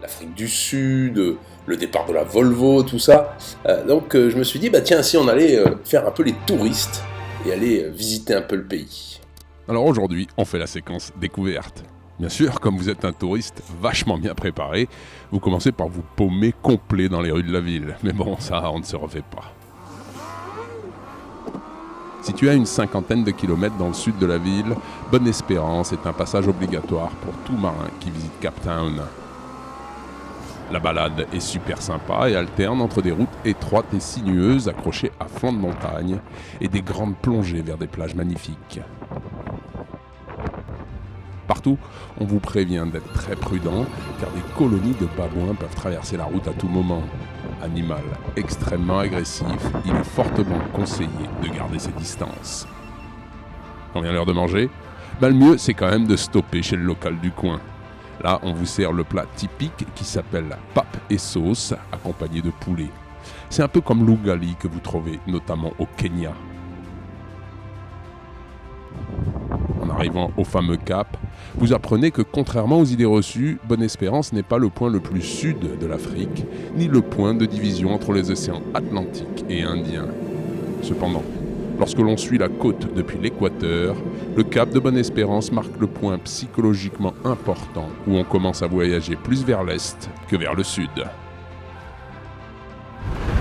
l'Afrique du Sud, le départ de la Volvo, tout ça. Donc je me suis dit, tiens, si on allait faire un peu les touristes et aller visiter un peu le pays. Alors aujourd'hui, on fait la séquence découverte. Bien sûr, comme vous êtes un touriste vachement bien préparé, vous commencez par vous paumer complet dans les rues de la ville. Mais bon, ça, on ne se refait pas. Situé à une 50aine de kilomètres dans le sud de la ville, Bonne-Espérance est un passage obligatoire pour tout marin qui visite Cape Town. La balade est super sympa et alterne entre des routes étroites et sinueuses accrochées à flanc de montagne et des grandes plongées vers des plages magnifiques. Partout, on vous prévient d'être très prudent car des colonies de babouins peuvent traverser la route à tout moment. Animal extrêmement agressif, il est fortement conseillé de garder ses distances. Quand vient l'heure de manger, le mieux c'est quand même de stopper chez le local du coin. Là, on vous sert le plat typique qui s'appelle pape et sauce, accompagné de poulet. C'est un peu comme l'ugali que vous trouvez notamment au Kenya. En arrivant au fameux cap, vous apprenez que contrairement aux idées reçues, Bonne-Espérance n'est pas le point le plus sud de l'Afrique, ni le point de division entre les océans Atlantique et Indien. Cependant, lorsque l'on suit la côte depuis l'équateur, le cap de Bonne-Espérance marque le point psychologiquement important où on commence à voyager plus vers l'est que vers le sud.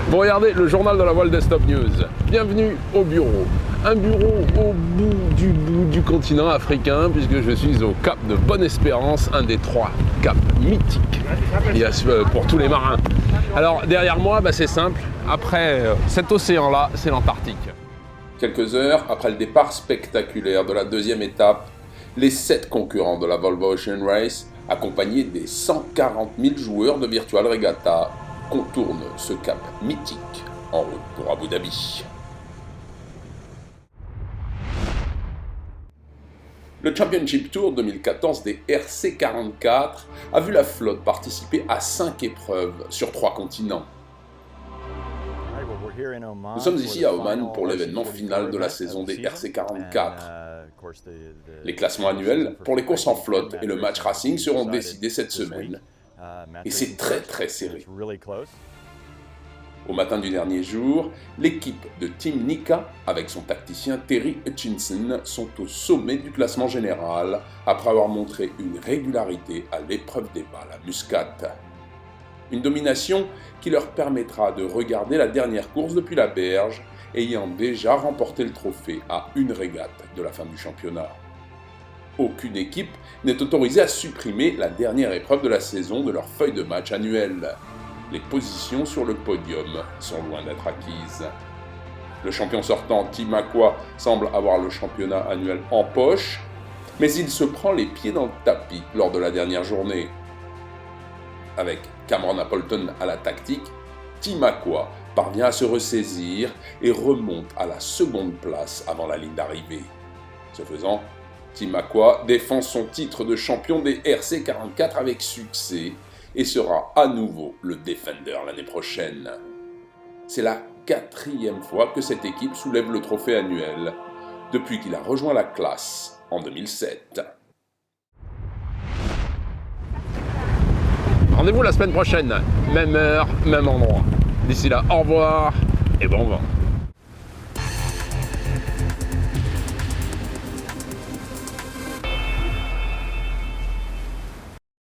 Vous regardez le journal de la voile des Stop News. Bienvenue au bureau. Un bureau au bout du continent africain, puisque je suis au cap de Bonne-Espérance, un des 3 caps mythiques il y a pour tous les marins. Alors derrière moi, c'est simple, après cet océan-là, c'est l'Antarctique. Quelques heures après le départ spectaculaire de la deuxième étape, les 7 concurrents de la Volvo Ocean Race, accompagnés des 140 000 joueurs de Virtual Regatta, contournent ce cap mythique en route pour Abu Dhabi. Le Championship Tour 2014 des RC44 a vu la flotte participer à 5 épreuves sur 3 continents. Nous sommes ici à Oman pour l'événement final de la saison des RC44. Les classements annuels pour les courses en flotte et le match racing seront décidés cette semaine. Et c'est très serré. Au matin du dernier jour, l'équipe de Team Nika, avec son tacticien Terry Hutchinson, sont au sommet du classement général après avoir montré une régularité à l'épreuve des balles à Muscat. Une domination qui leur permettra de regarder la dernière course depuis la berge, ayant déjà remporté le trophée à une régate de la fin du championnat. Aucune équipe n'est autorisée à supprimer la dernière épreuve de la saison de leur feuille de match annuelle. Les positions sur le podium sont loin d'être acquises. Le champion sortant, Team Aqua, semble avoir le championnat annuel en poche, mais il se prend les pieds dans le tapis lors de la dernière journée. Avec Cameron Appleton à la tactique, Team Aqua parvient à se ressaisir et remonte à la seconde place avant la ligne d'arrivée. Ce faisant, Team Aqua défend son titre de champion des RC44 avec succès et sera à nouveau le Defender l'année prochaine. C'est la 4e fois que cette équipe soulève le trophée annuel depuis qu'il a rejoint la classe en 2007. Rendez-vous la semaine prochaine, même heure, même endroit. D'ici là, au revoir et bon vent.